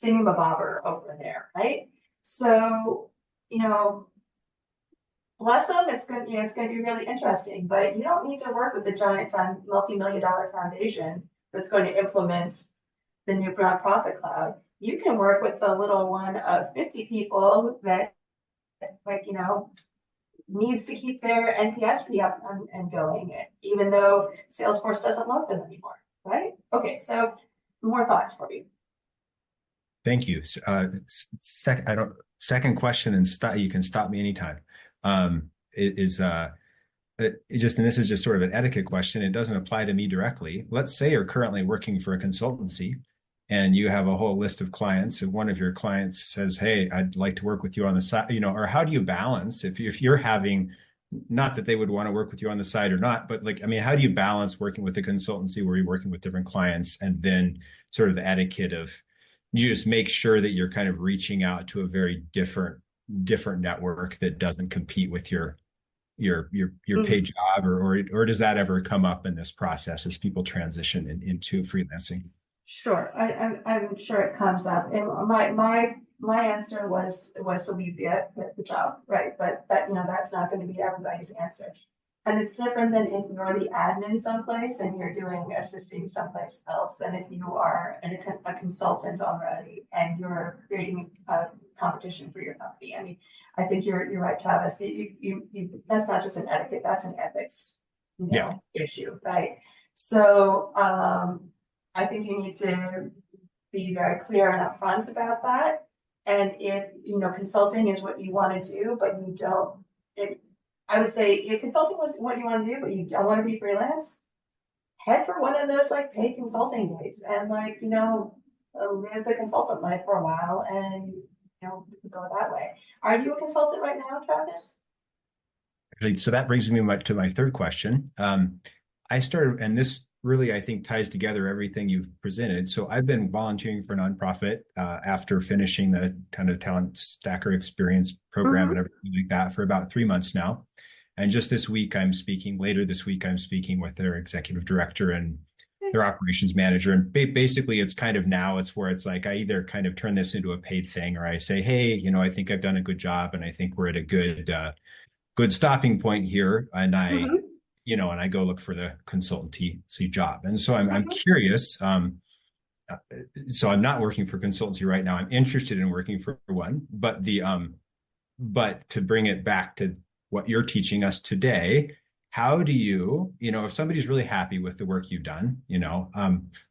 thingamabobber over there, right? So, bless them. It's going to be really interesting, but you don't need to work with a giant multi-million-dollar foundation that's going to implement the new nonprofit cloud. You can work with a little one of 50 people that, needs to keep their NPSP up and going, even though Salesforce doesn't love them anymore, right? Okay, so more thoughts for you. Thank you. Second question, and you can stop me anytime. It just, and this is just sort of an etiquette question. It doesn't apply to me directly. Let's say you're currently working for a consultancy and you have a whole list of clients, and one of your clients says, "Hey, I'd like to work with you on the side," or how do you balance if you're having, not that they would want to work with you on the side or not, but how do you balance working with a consultancy where you're working with different clients and then sort of the etiquette of, you just make sure that you're kind of reaching out to a very different network that doesn't compete with your paid job, or does that ever come up in this process as people transition into freelancing? Sure, I'm sure it comes up, and my answer was to leave the job, right? But that's not going to be everybody's answer, and it's different than if you're the admin someplace and you're assisting someplace else than if you are a consultant already and you're creating a competition for your company. I mean, I think you're right, Travis. You that's not just an etiquette, that's an ethics issue, right? So I think you need to be very clear and upfront about that. And if, consulting is what you want to do, but you don't, I would say if consulting was what you want to do, but you don't want to be freelance, head for one of those paid consulting gigs and live the consultant life for a while and, go that way. Are you a consultant right now, Travis? So that brings me to my third question. I started, and this really, I think, ties together everything you've presented. So I've been volunteering for a nonprofit after finishing the kind of talent stacker experience program and everything like that for about 3 months now. And just later this week, I'm speaking with their executive director and their operations manager. And basically it's kind of now it's where it's like, I either kind of turn this into a paid thing, or I say, hey, I think I've done a good job and I think we're at a good stopping point here. And and I go look for the consultancy job. And so I'm curious, so I'm not working for consultancy right now. I'm interested in working for one, but but to bring it back to what you're teaching us today, how do you, if somebody's really happy with the work you've done,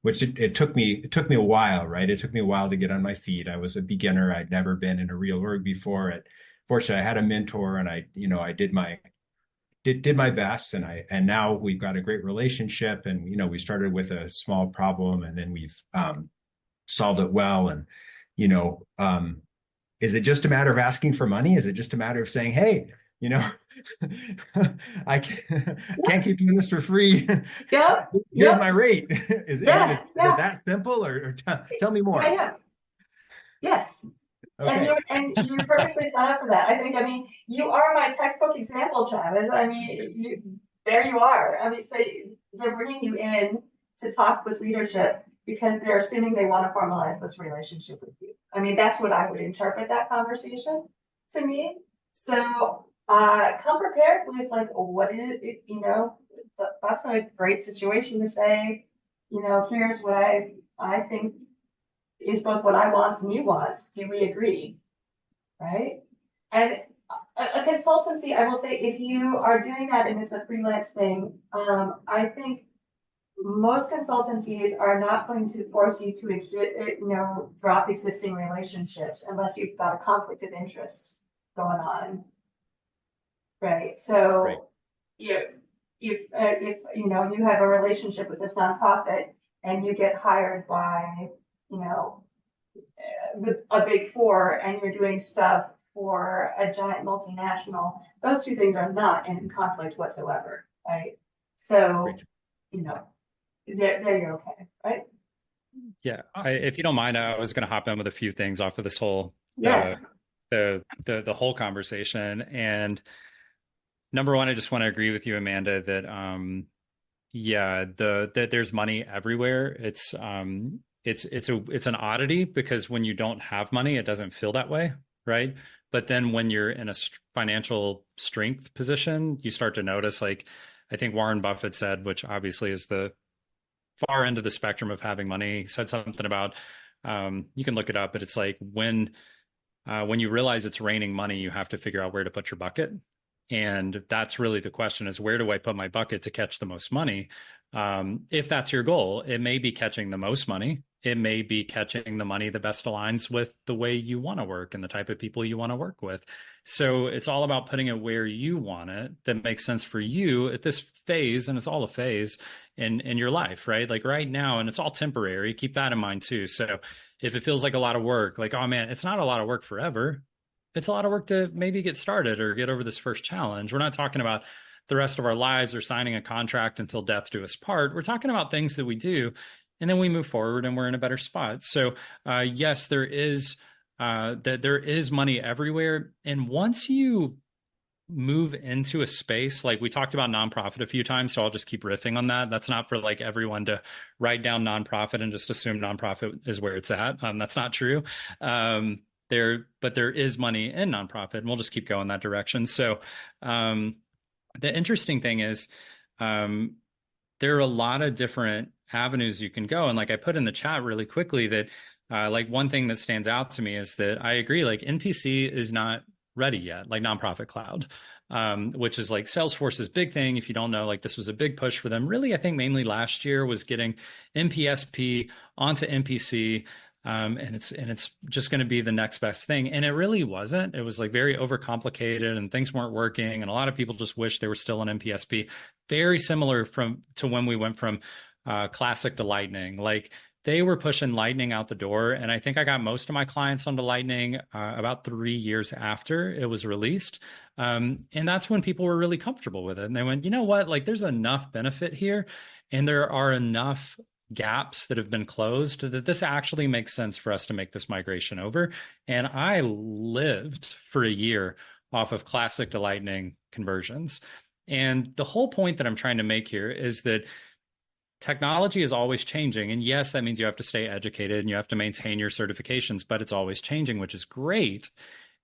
which it took me a while, right? It took me a while to get on my feet. I was a beginner. I'd never been in a real org before. Fortunately, I had a mentor, and I did my best, and now we've got a great relationship, and we started with a small problem, and then we've solved it well. And is it just a matter of asking for money? Is it just a matter of saying, hey, I can't keep doing this for free. Yeah. Here's my rate. Is it that simple, or tell me more? Yeah. Yes. Okay. And you're perfectly set up for that. I mean, you are my textbook example, Travis. I mean, there you are. I mean, so they're bringing you in to talk with leadership because they're assuming they want to formalize this relationship with you. I mean, that's what I would interpret that conversation to me. So come prepared with like, what is it, that's a great situation to say, here's what I think is both what I want and you want. Do we agree? Right? And a consultancy, I will say, if you are doing that and it's a freelance thing, I think most consultancies are not going to force you to drop existing relationships unless you've got a conflict of interest going on. Right. So Right. if you have a relationship with this nonprofit and you get hired by a big four and you're doing stuff for a giant multinational, those two things are not in conflict whatsoever, right? So, Great. there you're okay, right? Yeah, if you don't mind, I was going to hop in with a few things off of this whole Yes. the whole conversation. And number one, I just want to agree with you, Amanda, that that there's money everywhere. It's an oddity because when you don't have money, it doesn't feel that way, right? But then when you're in a financial strength position, you start to notice, like I think Warren Buffett said, which obviously is the far end of the spectrum of having money, said something about you can look it up, but it's like when you realize it's raining money, you have to figure out where to put your bucket. And that's really the question, is where do I put my bucket to catch the most money? If that's your goal, it may be catching the most money. It may be catching the money that best aligns with the way you want to work and the type of people you want to work with. So it's all about putting it where you want it that makes sense for you at this phase. And it's all a phase in your life, right? Like right now, and it's all temporary. Keep that in mind too. So if it feels like a lot of work, like, oh man, it's not a lot of work forever. It's a lot of work to maybe get started or get over this first challenge. We're not talking about the rest of our lives or signing a contract until death do us part. We're talking about things that we do, and then we move forward and we're in a better spot. So yes, there is money everywhere. And once you move into a space, like we talked about nonprofit a few times, so I'll just keep riffing on that. That's not for like everyone to write down nonprofit and just assume nonprofit is where it's at. That's not true. But there is money in nonprofit, and we'll just keep going that direction. So the interesting thing is there are a lot of different avenues you can go. And like I put in the chat really quickly that like one thing that stands out to me is that I agree, like NPC is not ready yet, like nonprofit cloud, which is like Salesforce's big thing. If you don't know, like this was a big push for them. Really, I think mainly last year was getting MPSP onto NPC. And it's just going to be the next best thing. And it really wasn't. It was like very overcomplicated and things weren't working. And a lot of people just wish they were still on MPSP. Very similar to when we went from Classic to Lightning. Like they were pushing Lightning out the door. And I think I got most of my clients onto Lightning about 3 years after it was released. And that's when people were really comfortable with it. And they went, you know what, like there's enough benefit here. And there are enough gaps that have been closed that this actually makes sense for us to make this migration over. And I lived for a year off of Classic to Lightning conversions. And the whole point that I'm trying to make here is that technology is always changing. And yes, that means you have to stay educated and you have to maintain your certifications, but it's always changing, which is great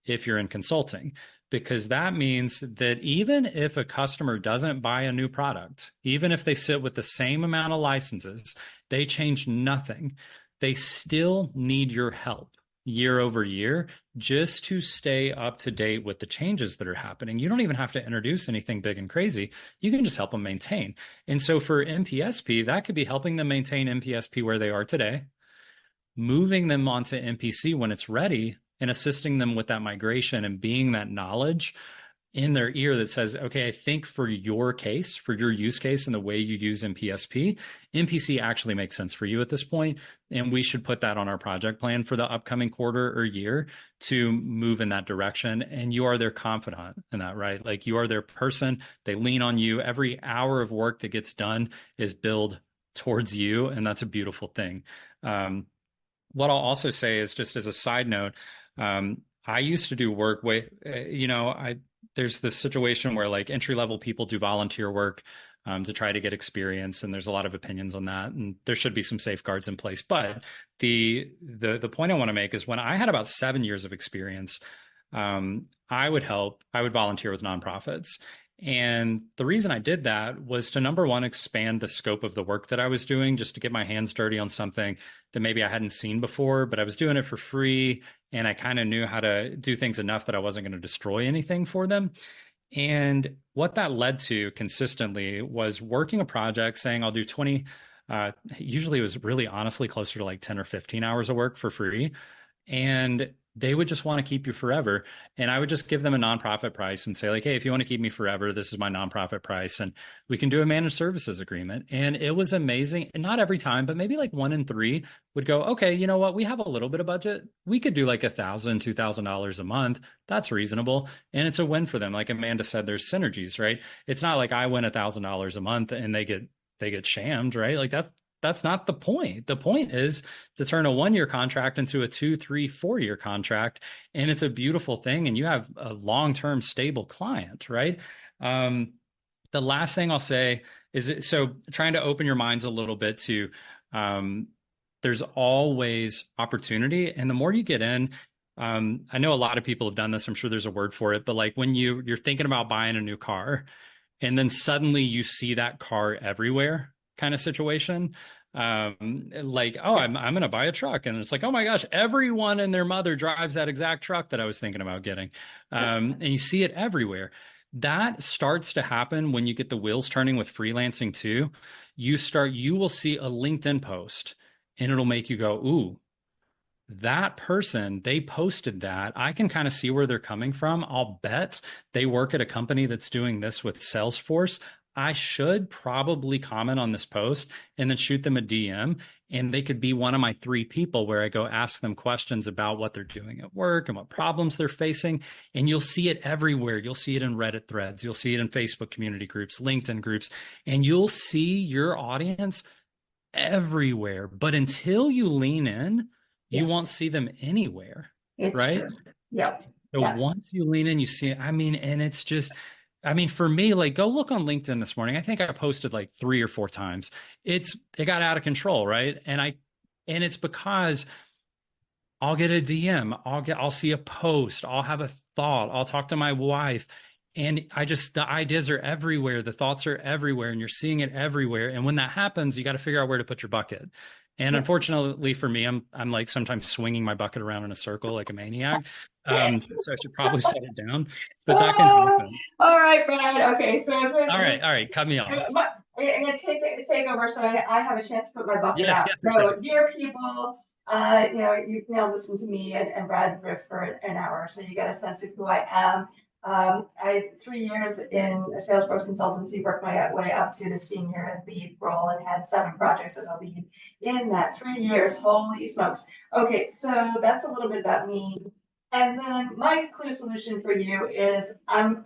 if you're in consulting, because that means that even if a customer doesn't buy a new product, even if they sit with the same amount of licenses, they change nothing. they still need your help year over year just to stay up to date with the changes that are happening. You don't even have to introduce anything big and crazy. You can just help them maintain. And so for MPSP, that could be helping them maintain MPSP where they are today, moving them onto MPC when it's ready, and assisting them with that migration and being that knowledge in their ear that says, okay, I think for your case, for your use case and the way you use MPSP, MPC actually makes sense for you at this point, and we should put that on our project plan for the upcoming quarter or year to move in that direction. And you are their confidant in that, right? Like, you are their person. They lean on you. Every hour of work that gets done is billed towards you, and that's a beautiful thing. What I'll also say is, just as a side note, I used to do work there's this situation where like entry-level people do volunteer work to try to get experience, and there's a lot of opinions on that, and there should be some safeguards in place. But the point I want to make is, when I had about 7 years of experience, I would volunteer with nonprofits. And the reason I did that was to, number one, expand the scope of the work that I was doing, just to get my hands dirty on something that maybe I hadn't seen before, but I was doing it for free. And I kind of knew how to do things enough that I wasn't going to destroy anything for them. And what that led to consistently was working a project, saying I'll do 20, usually it was really honestly closer to like 10 or 15 hours of work for free. And they would just want to keep you forever. And I would just give them a nonprofit price and say, like, hey, if you want to keep me forever, this is my nonprofit price. And we can do a managed services agreement. And it was amazing. And not every time, but maybe like 1 in 3 would go, okay, you know what? We have a little bit of budget. We could do like $1,000, $2,000 a month. That's reasonable. And it's a win for them. Like Amanda said, there's synergies, right? It's not like I win $1,000 a month and they get shammed, right? Like that's not the point. The point is to turn a 1-year contract into a 2, 3, 4-year contract. And it's a beautiful thing. And you have a long-term stable client, right? The last thing I'll say is, so trying to open your minds a little bit to, there's always opportunity. And the more you get in, I know a lot of people have done this. I'm sure there's a word for it, but like when you're thinking about buying a new car and then suddenly you see that car everywhere kind of situation. Like, oh, I'm going to buy a truck. And it's like, oh my gosh, everyone and their mother drives that exact truck that I was thinking about getting. And you see it everywhere. That starts to happen when you get the wheels turning with freelancing too. You will see a LinkedIn post and it'll make you go, ooh, that person, they posted that. I can kind of see where they're coming from. I'll bet they work at a company that's doing this with Salesforce. I should probably comment on this post and then shoot them a DM. And they could be one of my 3 people where I go ask them questions about what they're doing at work and what problems they're facing. And you'll see it everywhere. You'll see it in Reddit threads. You'll see it in Facebook community groups, LinkedIn groups, and you'll see your audience everywhere. But until you lean in, you won't see them anywhere. It's right? true. Yep. So once you lean in, you see it. And it's just, for me, like, go look on LinkedIn this morning. I think I posted like 3 or 4 times. It got out of control, right? And it's because I'll get a DM, I'll see a post, I'll have a thought, I'll talk to my wife, and the ideas are everywhere, the thoughts are everywhere, and you're seeing it everywhere. And when that happens, you got to figure out where to put your bucket. And unfortunately for me, I'm like sometimes swinging my bucket around in a circle like a maniac. So I should probably set it down, but that can happen. All right, Brad. Okay, so all right, cut me off. I'm gonna take over, so I have a chance to put my bucket out. Yes. Dear people, you've now listened to me and Brad riff for an hour, so you get a sense of who I am. I 3 years in a Salesforce consultancy, worked my way up to the senior lead role and had 7 projects as a lead in that 3 years. Holy smokes. Okay, so that's a little bit about me. And then my clear solution for you is I'm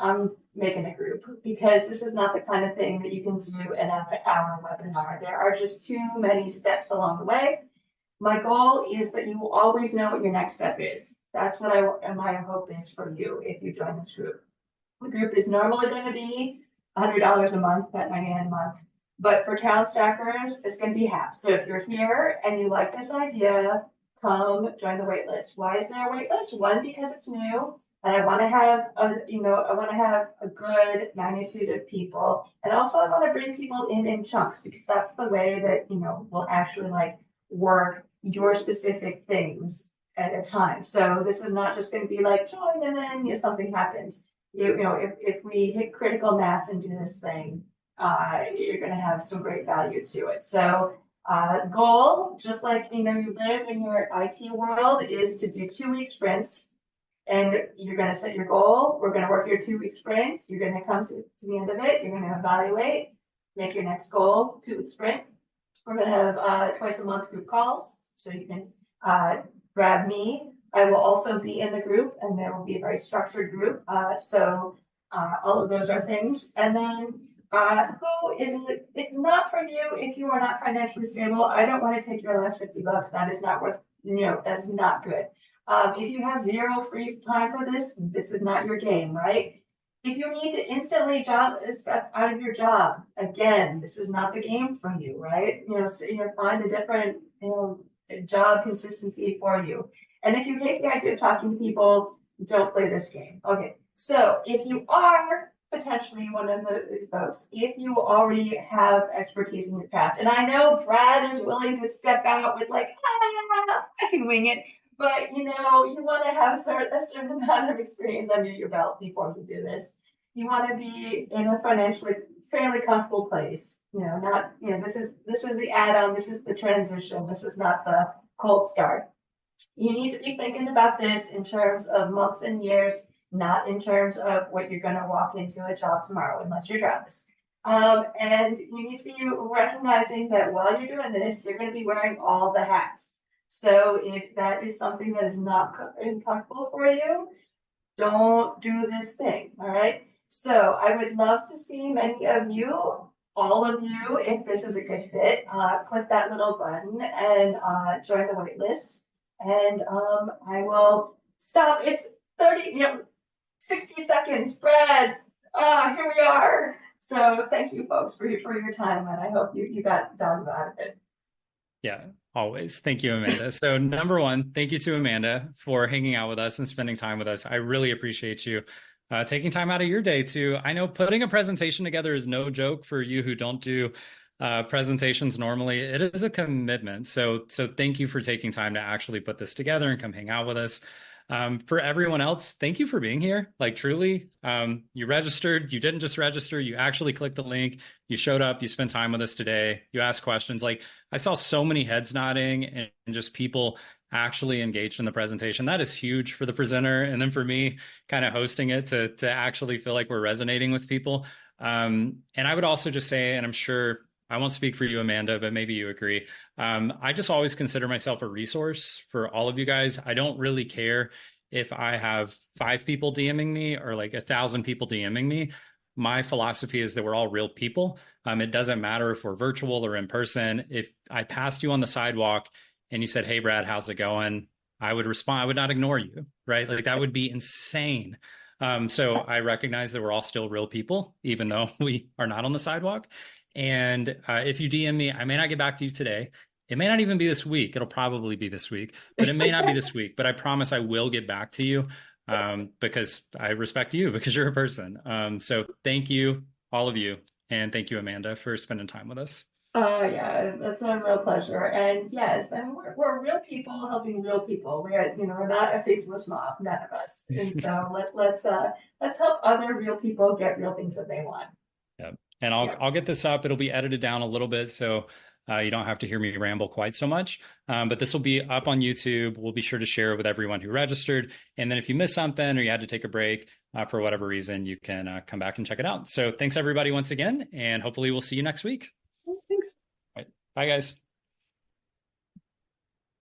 making a group, because this is not the kind of thing that you can do in an hour webinar. There are just too many steps along the way. My goal is that you will always know what your next step is. That's what my hope is for you if you join this group. The group is normally going to be $100 a month, that $99 a month. But for talent stackers, it's going to be half. So if you're here and you like this idea, come join the wait list. Why is there a wait list? 1, because it's new, and I want to have a good magnitude of people, and also I want to bring people in chunks, because that's the way that we'll actually like work your specific things at a time. So this is not just going to be like join and then something happens. If we hit critical mass and do this thing, you're going to have some great value to it. So goal, just like you live in your IT world, is to do 2-week sprints. And you're going to set your goal. We're going to work your 2-week sprint. You're going to come to the end of it. You're going to evaluate, make your next goal, 2-week sprint. We're going to have twice a month group calls. So you can grab me. I will also be in the group, and there will be a very structured group. So all of those are things. And then who is it? It's not for you if you are not financially stable. I don't want to take your last $50. That is not worth, that is not good. If you have zero free time for this, this is not your game, right? If you need to instantly step out of your job, again, this is not the game for you, right? Find a different, job consistency for you. And if you hate the idea of talking to people, don't play this game. Okay, so if you are potentially one of the folks, if you already have expertise in your craft, and I know Brad is willing to step out with like, I can wing it, but you want to have a certain amount of experience under your belt before you do this. You want to be in a financially fairly comfortable place. This is the add-on. This is the transition. This is not the cold start. You need to be thinking about this in terms of months and years, not in terms of what you're going to walk into a job tomorrow, unless you're Travis. And you need to be recognizing that while you're doing this, you're going to be wearing all the hats. So if that is something that is not comfortable for you, don't do this thing, all right? So I would love to see many of you, all of you, if this is a good fit, click that little button and join the wait list. And I will stop. It's 60 seconds. Brad, here we are. So thank you folks for your time, and I hope you got value out of it. Yeah, always. Thank you, Amanda. So number one, thank you to Amanda for hanging out with us and spending time with us. I really appreciate you taking time out of your day I know putting a presentation together is no joke for you who don't do presentations normally. It is a commitment. So thank you for taking time to actually put this together and come hang out with us. For everyone else, thank you for being here. Like truly, you registered, you didn't just register, you actually clicked the link, you showed up, you spent time with us today, you asked questions. Like I saw so many heads nodding and just people actually engaged in the presentation. That is huge for the presenter. And then for me kind of hosting it to actually feel like we're resonating with people. And I would also just say, and I'm sure I won't speak for you, Amanda, but maybe you agree. I just always consider myself a resource for all of you guys. I don't really care if I have 5 people DMing me or like 1,000 people DMing me. My philosophy is that we're all real people. It doesn't matter if we're virtual or in person. If I passed you on the sidewalk and you said, "Hey, Brad, how's it going?" I would respond. I would not ignore you, right? Like that would be insane. So I recognize that we're all still real people, even though we are not on the sidewalk. And if you DM me, I may not get back to you today. It may not even be this week. It'll probably be this week, but it may not be this week. But I promise I will get back to you because I respect you, because you're a person. So thank you, all of you. And thank you, Amanda, for spending time with us. Yeah, that's a real pleasure. And yes, I mean, we're real people helping real people. We're not a faceless mob, none of us. And so let's help other real people get real things that they want. Yeah. And I'll get this up. It'll be edited down a little bit, so you don't have to hear me ramble quite so much. But this will be up on YouTube. We'll be sure to share it with everyone who registered. And then if you missed something or you had to take a break for whatever reason, you can come back and check it out. So thanks everybody once again, and hopefully we'll see you next week. Thanks. All right. Bye guys.